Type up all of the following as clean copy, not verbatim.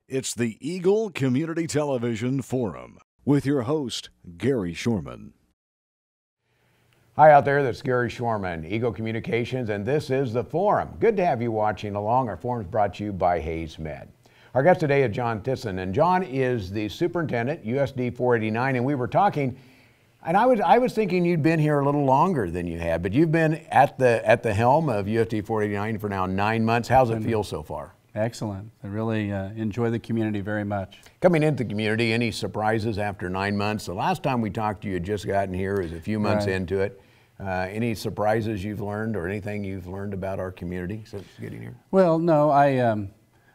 It's the Eagle Community Television Forum with your host, Gary Shorman. Hi out there, that's Gary Shorman, Eagle Communications, and this is The Forum. Good to have you watching along. Our forum is brought to you by Hayes Med. Our guest today is John Thissen, and John is the Superintendent, USD 489, and we were talking, and I was thinking you'd been here a little longer than you had, but you've been at the helm of USD 489 for now 9 months. How's it feel so far? Excellent. I really enjoy the community very much. Coming into the community, any surprises after 9 months? The last time we talked to you, had just gotten here, is a few months into it. Any surprises you've learned or anything you've learned about our community since getting here? Well, no,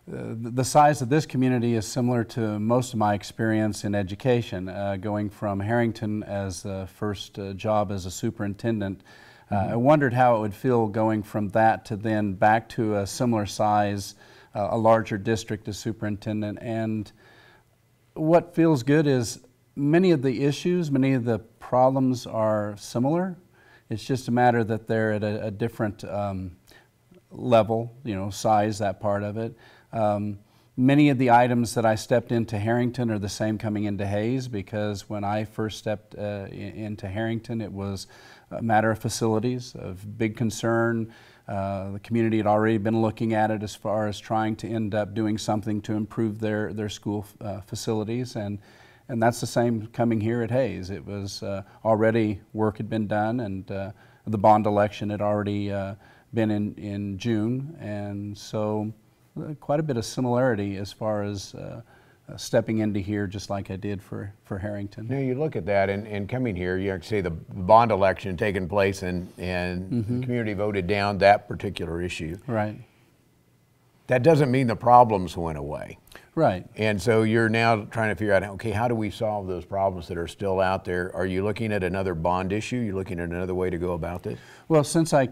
the size of this community is similar to most of my experience in education. Going from Harrington as the first job as a superintendent, I wondered how it would feel going from that to then back to a similar size, a larger district as superintendent. And what feels good is many of the issues, many of the problems are similar. It's just a matter that they're at a different level, size, that part of it. Many of the items that I stepped into Harrington are the same coming into Hayes, because when I first stepped into Harrington, it was a matter of facilities, of big concern. The community had already been looking at it as far as trying to end up doing something to improve their school facilities, and that's the same coming here at Hayes. It was already work had been done, and the bond election had already been in June, and so quite a bit of similarity as far as stepping into here, just like I did for Harrington. Now you look at that, and coming here, you actually see the bond election taking place, and the community voted down that particular issue. Right. That doesn't mean the problems went away. Right. And so you're now trying to figure out, okay, how do we solve those problems that are still out there? Are you looking at another bond issue? You're looking at another way to go about this? Well, since I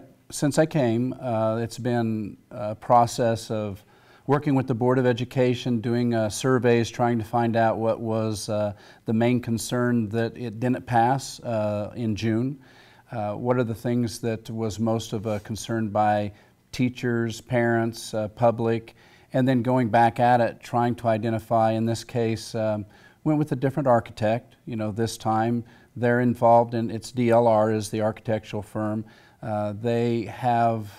came, it's been a process of working with the Board of Education, doing surveys, trying to find out what was the main concern that it didn't pass in June. What are the things that was most of a concern by teachers, parents, public, and then going back at it, trying to identify, in this case, went with a different architect. This time they're involved in, it's DLR is the architectural firm. They have,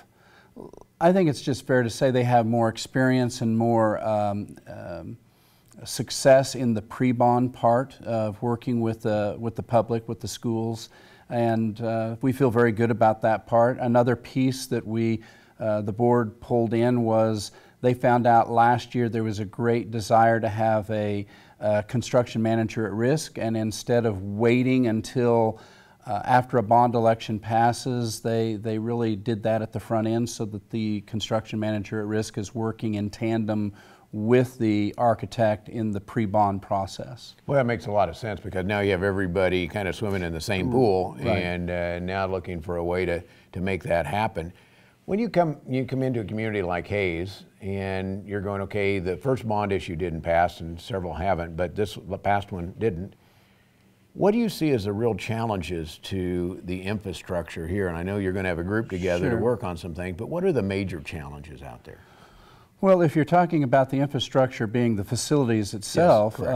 I think it's just fair to say they have more experience and more success in the pre-bond part of working with the public, with the schools, and we feel very good about that part. Another piece that the board pulled in was they found out last year there was a great desire to have a construction manager at risk, and instead of waiting until after a bond election passes, they really did that at the front end, so that the construction manager at risk is working in tandem with the architect in the pre-bond process. Well, that makes a lot of sense, because now you have everybody kind of swimming in the same pool, right, and now looking for a way to make that happen. When you come into a community like Hayes, and you're going, okay, the first bond issue didn't pass, and several haven't, but the past one didn't. What do you see as the real challenges to the infrastructure here? And I know you're going to have a group together to work on some things, but what are the major challenges out there? Well, if you're talking about the infrastructure being the facilities itself, yes,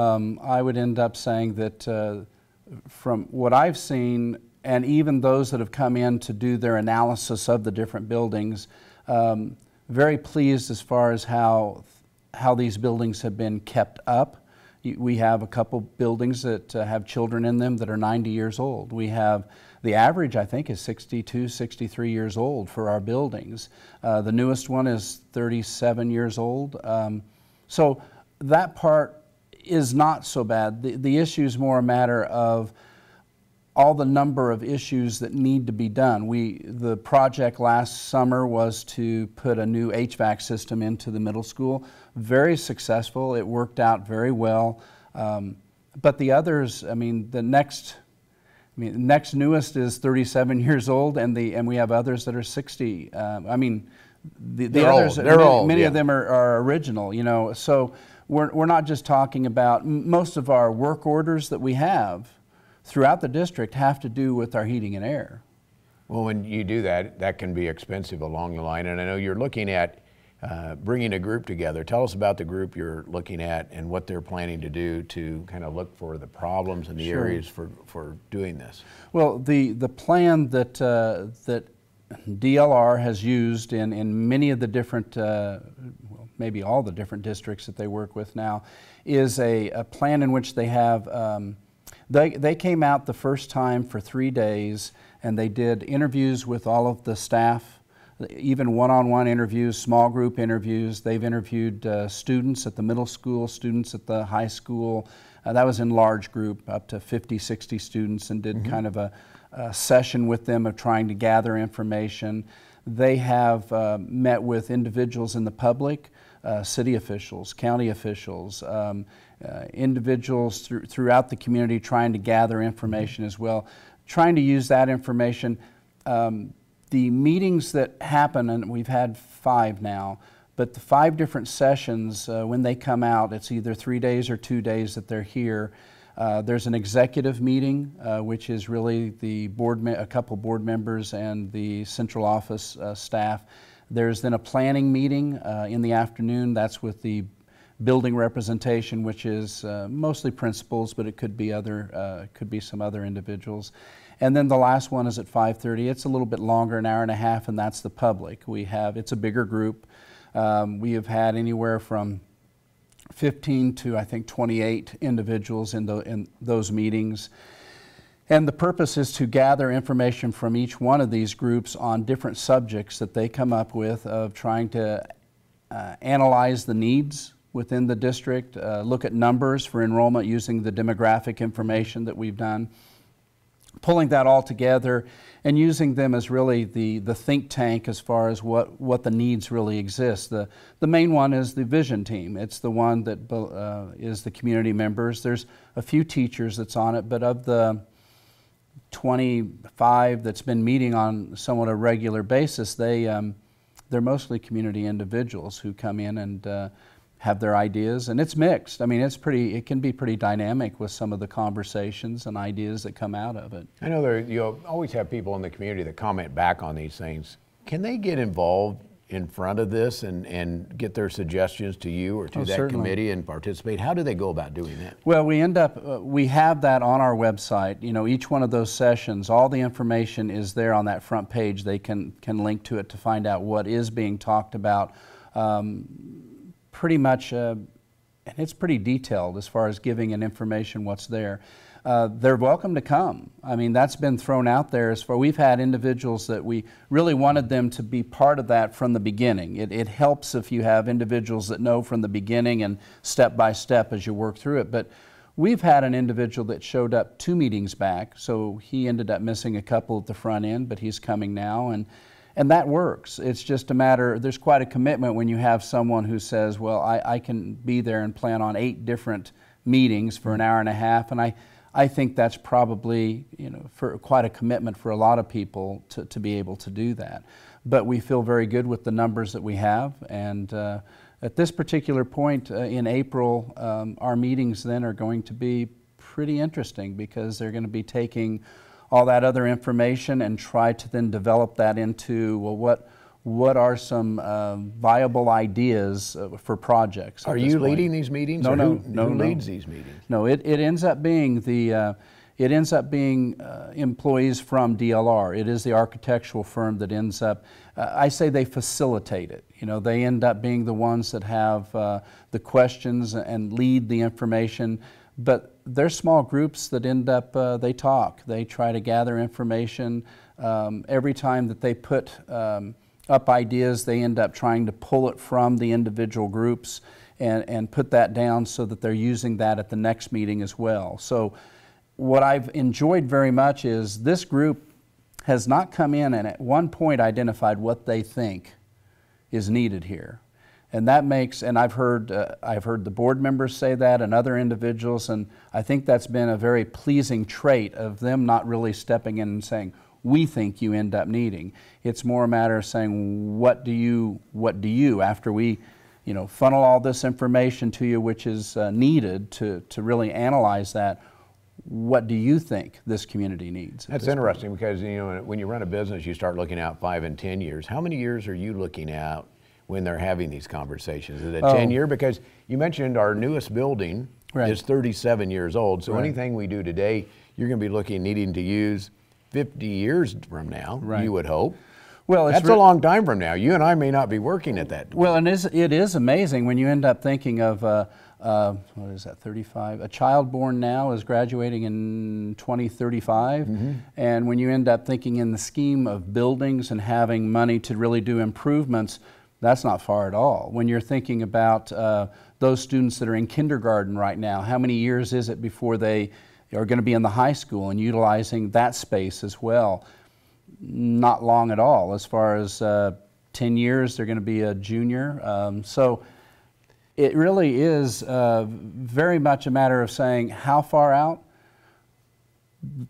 I would end up saying that from what I've seen, and even those that have come in to do their analysis of the different buildings, very pleased as far as how these buildings have been kept up. We have a couple buildings that have children in them that are 90 years old. We have, the average I think is 62, 63 years old for our buildings. The newest one is 37 years old. So that part is not so bad. The issue is more a matter of all the number of issues that need to be done. The project last summer was to put a new HVAC system into the middle school. Very successful. It worked out very well. But the others, the next newest is 37 years old, and we have others that are 60. The others, many of them are original. So we're not just talking about, most of our work orders that we have throughout the district have to do with our heating and air. Well, when you do that, that can be expensive along the line, and I know you're looking at bringing a group together. Tell us about the group you're looking at and what they're planning to do to kind of look for the problems and the areas for doing this. Well, the plan that that DLR has used in many of the different, well, maybe all the different districts that they work with now, is a plan in which they have, they came out the first time for 3 days and they did interviews with all of the staff, even one-on-one interviews, small group interviews. They've interviewed students at the middle school, students at the high school. That was in large group, up to 50, 60 students, and did kind of a session with them of trying to gather information. They have met with individuals in the public, city officials, county officials, individuals throughout the community trying to gather information as well, trying to use that information. The meetings that happen, and we've had 5 now, but the 5 different sessions, when they come out, it's either 3 days or 2 days that they're here. There's an executive meeting, which is really the a couple board members and the central office staff. There's then a planning meeting in the afternoon. That's with the building representation, which is mostly principals, but it could be some other individuals. And then the last one is at 5:30. It's a little bit longer, an hour and a half, and that's the public. It's a bigger group. We have had anywhere from 15 to I think 28 individuals in those meetings. And the purpose is to gather information from each one of these groups on different subjects that they come up with, of trying to analyze the needs within the district, look at numbers for enrollment using the demographic information that we've done, pulling that all together and using them as really the think tank as far as what the needs really exist. The main one is the vision team. It's the one that is the community members. There's a few teachers that's on it, but of the 25 that's been meeting on somewhat a regular basis, they're mostly community individuals who come in and have their ideas, and it's mixed. I mean, it can be pretty dynamic with some of the conversations and ideas that come out of it. I know you'll always have people in the community that comment back on these things. Can they get involved in front of this and get their suggestions to you or to that certainly. committee and participate? How do they go about doing that? Well, we have that on our website. You know, each one of those sessions, all the information is there on that front page. They can link to it to find out what is being talked about. Pretty much, and it's pretty detailed as far as giving an information what's there. They're welcome to come. I mean, that's been thrown out there as far. We've had individuals that we really wanted them to be part of that from the beginning. It helps if you have individuals that know from the beginning and step by step as you work through it. But we've had an individual that showed up 2 meetings back, so he ended up missing a couple at the front end, but he's coming now. And that works. It's just a matter, there's quite a commitment when you have someone who says, well, I can be there and plan on 8 different meetings for an hour and a half. And I think that's probably, you know, for quite a commitment for a lot of people to be able to do that. But we feel very good with the numbers that we have. And at this particular point in April, our meetings then are going to be pretty interesting, because they're going to be taking all that other information and try to then develop that into, well, what are some viable ideas for projects? Are you leading these meetings? No, Who leads these meetings? No, it ends up being employees from DLR. It is the architectural firm that ends up, I say they facilitate it. You know, they end up being the ones that have the questions and lead the information. But they're small groups that end up, they talk, they try to gather information. Every time that they put up ideas, they end up trying to pull it from the individual groups and put that down so that they're using that at the next meeting as well. So what I've enjoyed very much is this group has not come in and at one point identified what they think is needed here. And that makes, and I've heard the board members say that and other individuals, and I think that's been a very pleasing trait of them not really stepping in and saying, we think you end up needing. It's more a matter of saying, what do you, after we, you know, funnel all this information to you, which is needed to really analyze that, what do you think this community needs? That's interesting, because, you know, when you run a business, you start looking out 5 and 10 years. How many years are you looking out when they're having these conversations? Is it a 10-year? Because you mentioned our newest building is 37 years old. So anything we do today, you're going to be needing to use 50 years from now, you would hope. Well, that's a long time from now. You and I may not be working at that. Well, and it is amazing when you end up thinking of, what is that, 35? A child born now is graduating in 2035. And when you end up thinking in the scheme of buildings and having money to really do improvements, that's not far at all. When you're thinking about those students that are in kindergarten right now, how many years is it before they are going to be in the high school and utilizing that space as well? Not long at all. As far as 10 years, they're going to be a junior. So it really is very much a matter of saying how far out.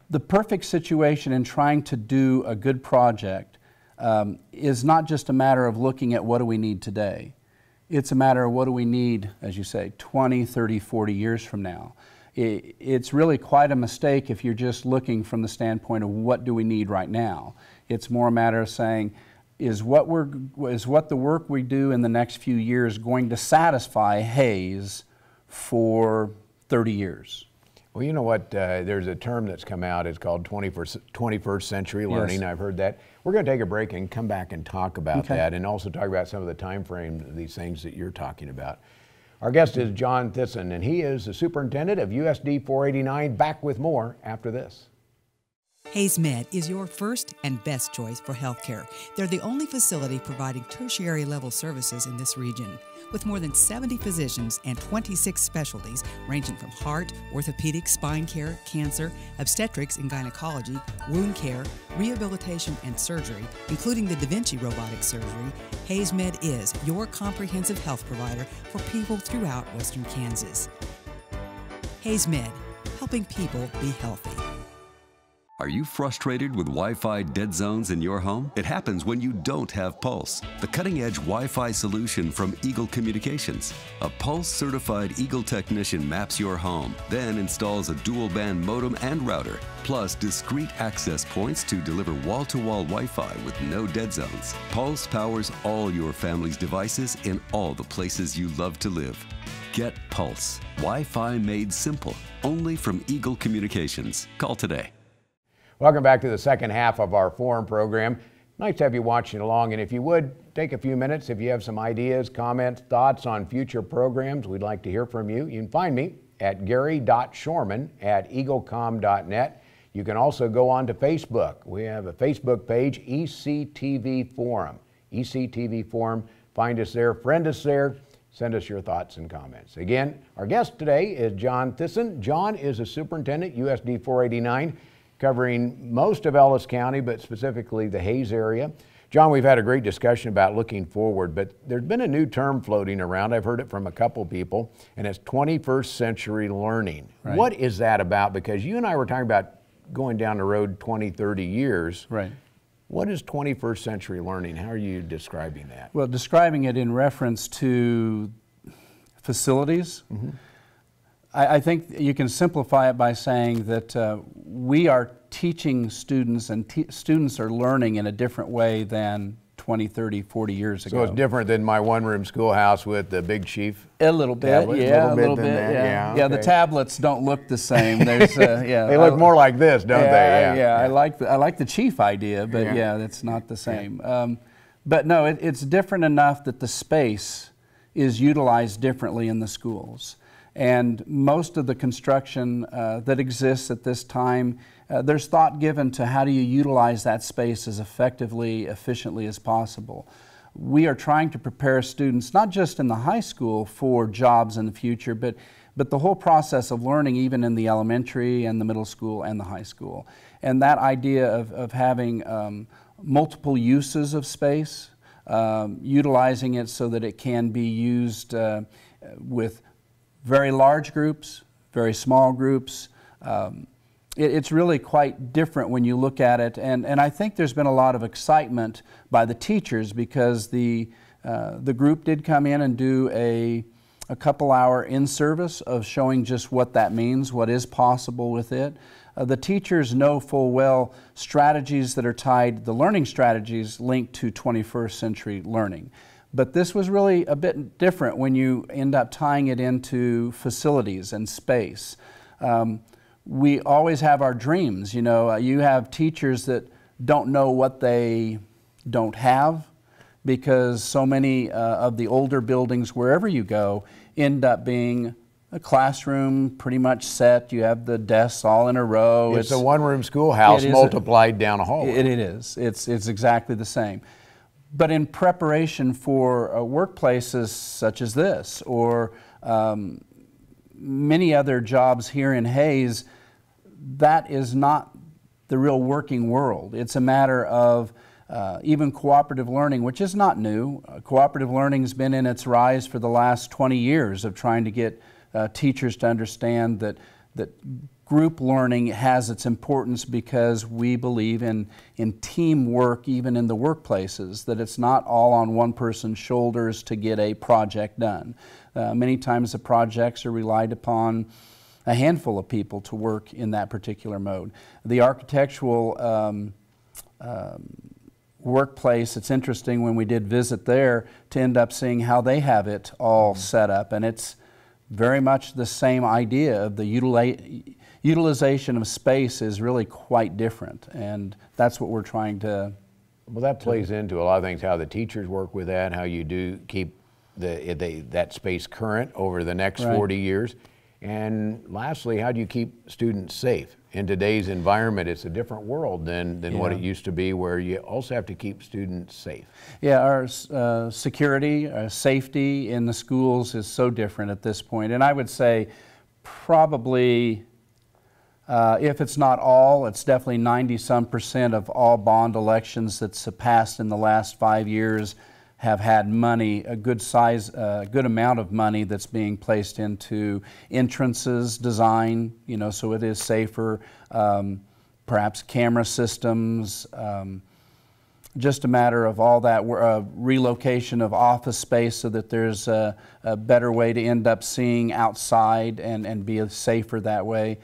The perfect situation in trying to do a good project is not just a matter of looking at what do we need today. It's a matter of what do we need, as you say, 20, 30, 40 years from now. It's really quite a mistake if you're just looking from the standpoint of what do we need right now. It's more a matter of saying, is what the work we do in the next few years going to satisfy Hayes for 30 years? Well, you know what, there's a term that's come out, it's called 21st century learning. Yes. I've heard that. We're going to take a break and come back and talk about that, and also talk about some of the time frame of these things that you're talking about. Our guest is John Thissen, and he is the superintendent of USD 489. Back with more after this. Hayes Med is your first and best choice for healthcare. They're the only facility providing tertiary level services in this region. With more than 70 physicians and 26 specialties ranging from heart, orthopedic, spine care, cancer, obstetrics and gynecology, wound care, rehabilitation and surgery, including the Da Vinci robotic surgery, Hayes Med is your comprehensive health provider for people throughout Western Kansas. Hayes Med, helping people be healthy. Are you frustrated with Wi-Fi dead zones in your home? It happens when you don't have Pulse, the cutting-edge Wi-Fi solution from Eagle Communications. A Pulse-certified Eagle technician maps your home, then installs a dual-band modem and router, plus discrete access points to deliver wall-to-wall Wi-Fi with no dead zones. Pulse powers all your family's devices in all the places you love to live. Get Pulse, Wi-Fi made simple, only from Eagle Communications. Call today. Welcome back to the second half of our forum program. Nice to have you watching along, and if you would, take a few minutes if you have some ideas, comments, thoughts on future programs. We'd like to hear from you. You can find me at gary.shorman@eaglecom.net. You can also go on to Facebook. We have a Facebook page, ECTV Forum. ECTV Forum. Find us there, friend us there, send us your thoughts and comments. Again, our guest today is John Thissen. John is a superintendent, USD 489. Covering most of Ellis County, but specifically the Hayes area. John, we've had a great discussion about looking forward, but there's been a new term floating around. I've heard it from a couple people, and it's 21st century learning. Right. What is that about? Because you and I were talking about going down the road 20, 30 years. Right. What is 21st century learning? How are you describing that? Well, describing it in reference to facilities. Mm-hmm. I think you can simplify it by saying that we are teaching students, and students are learning in a different way than 20, 30, 40 years ago. So it's different than my one-room schoolhouse with the big chief? A little bit, tablets, yeah, a little bit. Yeah, Okay. The tablets don't look the same. There's, yeah, they look more like this, don't they? Yeah. I like the chief idea, but yeah, that's not the same. But no, it's different enough that the space is utilized differently in the schools. And most of the construction that exists at this time, there's thought given to how do you utilize that space as effectively, efficiently as possible. We are trying to prepare students, not just in the high school for jobs in the future, but the whole process of learning even in the elementary and the middle school and the high school. And that idea of having multiple uses of space, utilizing it so that it can be used with very large groups, very small groups. It's really quite different when you look at it, and I think there's been a lot of excitement by the teachers because the group did come in and do a couple-hour in-service of showing just what that means, what is possible with it. The teachers know full well strategies that are tied, the learning strategies linked to 21st century learning. But this was really a bit different when you end up tying it into facilities and space. We always have our dreams. You know, you have teachers that don't know what they don't have, because so many of the older buildings, wherever you go, end up being a classroom pretty much set. You have the desks all in a row. It's a one-room schoolhouse multiplied down a hallway. It is. It's exactly the same. But in preparation for workplaces such as this, or many other jobs here in Hays, that is not the real working world. It's a matter of even cooperative learning, which is not new. Cooperative learning has been in its rise for the last 20 years of trying to get teachers to understand that group learning has its importance, because we believe in teamwork even in the workplaces, that it's not all on one person's shoulders to get a project done. Many times the projects are relied upon a handful of people to work in that particular mode. The architectural workplace, it's interesting when we did visit there to end up seeing how they have it all set up, and it's very much the same idea of the utilization of space is really quite different, and that's what we're trying to. Well, that plays into a lot of things, how the teachers work with that, how you do keep that space current over the next 40 years. And lastly, how do you keep students safe? In today's environment, it's a different world than what it used to be, where you also have to keep students safe. Yeah, our security, safety in the schools is so different at this point. And I would say probably, if it's not all, it's definitely 90-some% of all bond elections that's passed in the last 5 years have had money, a good amount of money that's being placed into entrances design, you know, so it is safer, perhaps camera systems, just a matter of all that, relocation of office space so that there's a better way to end up seeing outside and be safer that way.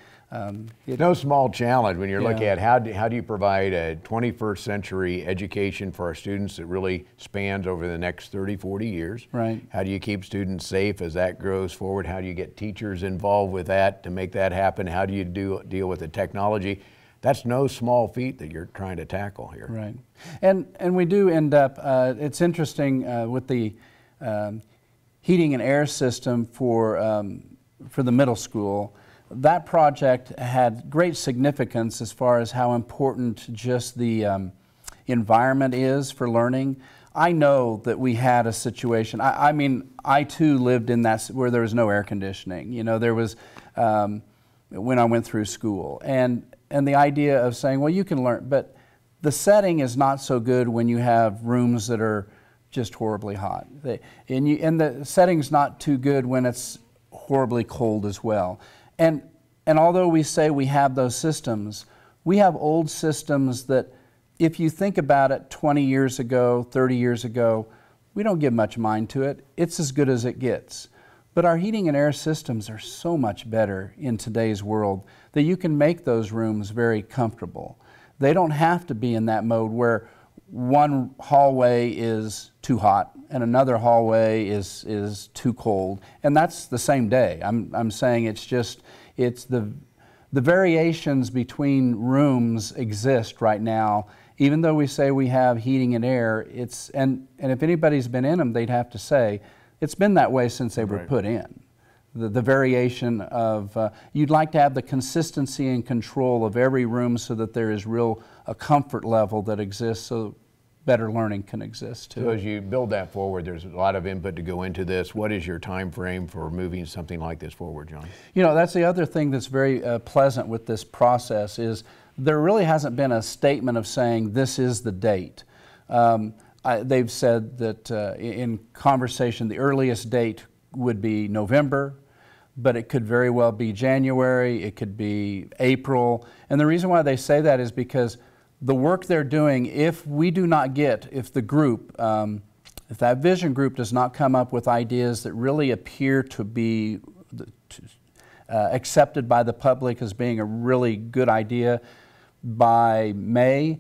It's no small challenge when you're looking at how do you provide a 21st century education for our students that really spans over the next 30, 40 years. Right. How do you keep students safe as that grows forward? How do you get teachers involved with that to make that happen? How do you deal with the technology? That's no small feat that you're trying to tackle here. Right. And we do end up, it's interesting with the heating and air system for the middle school. That project had great significance as far as how important just the environment is for learning. I know that we had a situation, I mean, I too lived in that where there was no air conditioning. You know, there was, when I went through school. And the idea of saying, well, you can learn, but the setting is not so good when you have rooms that are just horribly hot. And the setting's not too good when it's horribly cold as well. And although we say we have those systems, we have old systems that, if you think about it 20 years ago, 30 years ago, we don't give much mind to it. It's as good as it gets. But our heating and air systems are so much better in today's world that you can make those rooms very comfortable. They don't have to be in that mode where one hallway is too hot and another hallway is too cold, and that's the same day. I'm saying it's the variations between rooms exist right now. Even though we say we have heating and air, and if anybody's been in them, they'd have to say it's been that way since they were put in. The variation of, you'd like to have the consistency and control of every room so that there is a comfort level that exists so better learning can exist too. So as you build that forward, there's a lot of input to go into this. What is your time frame for moving something like this forward, John? You know, that's the other thing that's very pleasant with this process is there really hasn't been a statement of saying this is the date. They've said that in conversation the earliest date would be November, but it could very well be January, it could be April. And the reason why they say that is because the work they're doing, if the group, if that vision group does not come up with ideas that really appear to be accepted by the public as being a really good idea by May,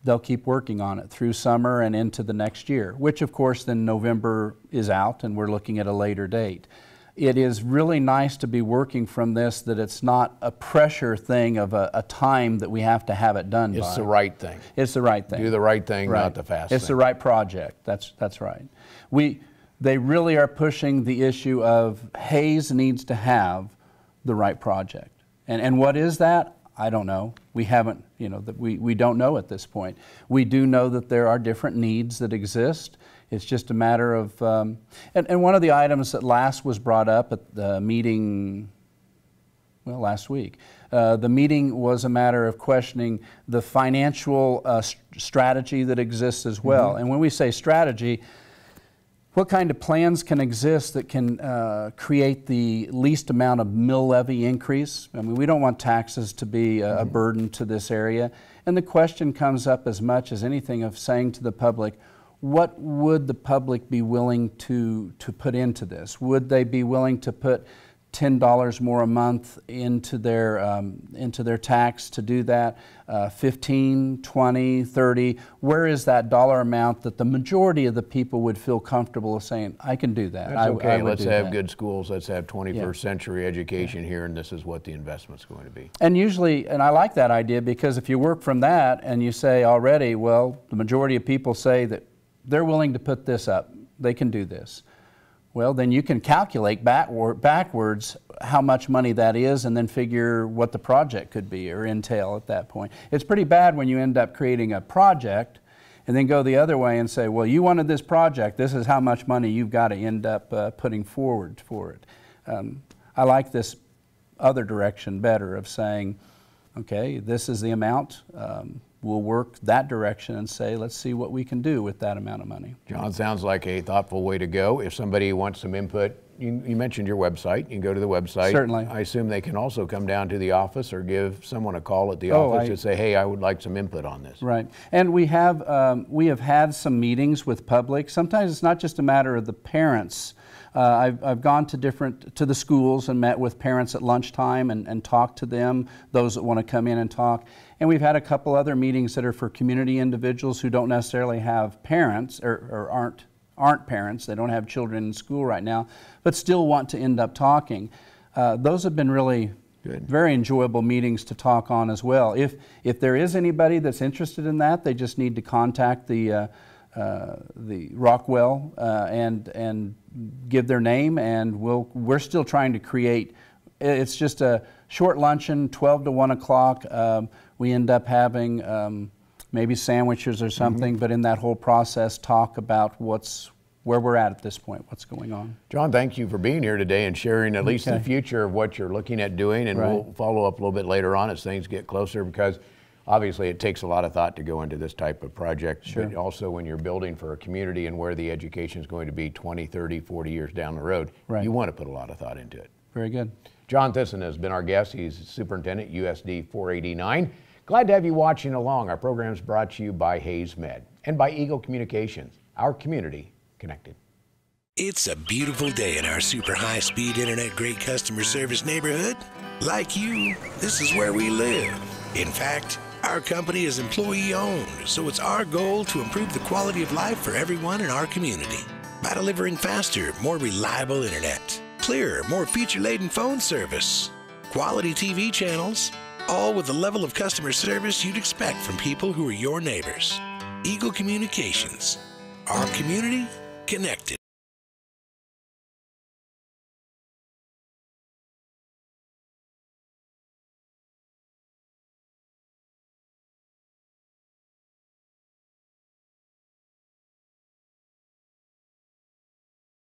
they'll keep working on it through summer and into the next year, which of course then November is out and we're looking at a later date. It is really nice to be working from this, that it's not a pressure thing of a time that we have to have it done by. It's the right thing. It's the right thing. Do the right thing, right. not the fast thing. It's the right project. That's right. They really are pushing the issue of Hays needs to have the right project. And what is that? I don't know. We haven't, we don't know at this point. We do know that there are different needs that exist. It's just a matter of, and one of the items that last was brought up at the meeting, well, last week, the meeting was a matter of questioning the financial strategy that exists as well. Mm-hmm. And when we say strategy, what kind of plans can exist that can create the least amount of mill levy increase? I mean, we don't want taxes to be a burden to this area. And the question comes up as much as anything of saying to the public, what would the public be willing to put into this? Would they be willing to put $10 more a month into their tax to do that? 15, 20, 30, where is that dollar amount that the majority of the people would feel comfortable saying, I can do that. That's okay, let's have good schools, let's have 21st century education here, and this is what the investment's going to be. And usually, and I like that idea, because if you work from that and you say already, well, the majority of people say that they're willing to put this up, they can do this. Well, then you can calculate backwards how much money that is and then figure what the project could be or entail at that point. It's pretty bad when you end up creating a project and then go the other way and say, well, you wanted this project, this is how much money you've got to end up putting forward for it. I like this other direction better of saying, okay, this is the amount. We'll work that direction and say, let's see what we can do with that amount of money. John, sounds like a thoughtful way to go. If somebody wants some input, you mentioned your website. You can go to the website. Certainly. I assume they can also come down to the office or give someone a call at the office to say, hey, I would like some input on this. Right. And we have had some meetings with public. Sometimes it's not just a matter of the parents. I've gone to the schools and met with parents at lunchtime and talked to them, those that want to come in and talk. And we've had a couple other meetings that are for community individuals who don't necessarily have parents or aren't parents. They don't have children in school right now, but still want to end up talking. Those have been really good, very enjoyable meetings to talk on as well. If there is anybody that's interested in that, they just need to contact the Rockwell and give their name, and we're still trying to create. It's just a short luncheon, 12 to 1 o'clock. We end up having maybe sandwiches or something, but in that whole process, talk about where we're at this point, what's going on. John, thank you for being here today and sharing at least the future of what you're looking at doing, and we'll follow up a little bit later on as things get closer, because obviously it takes a lot of thought to go into this type of project, but also when you're building for a community and where the education is going to be 20, 30, 40 years down the road, you want to put a lot of thought into it. Very good. John Thissen has been our guest. He's Superintendent, USD 489. Glad to have you watching along. Our program is brought to you by Hays Med and by Eagle Communications, our community connected. It's a beautiful day in our super high-speed internet great customer service neighborhood. Like you, this is where we live. In fact, our company is employee-owned, so it's our goal to improve the quality of life for everyone in our community by delivering faster, more reliable internet, clearer, more feature-laden phone service, quality TV channels, all with the level of customer service you'd expect from people who are your neighbors. Eagle Communications, our community connected.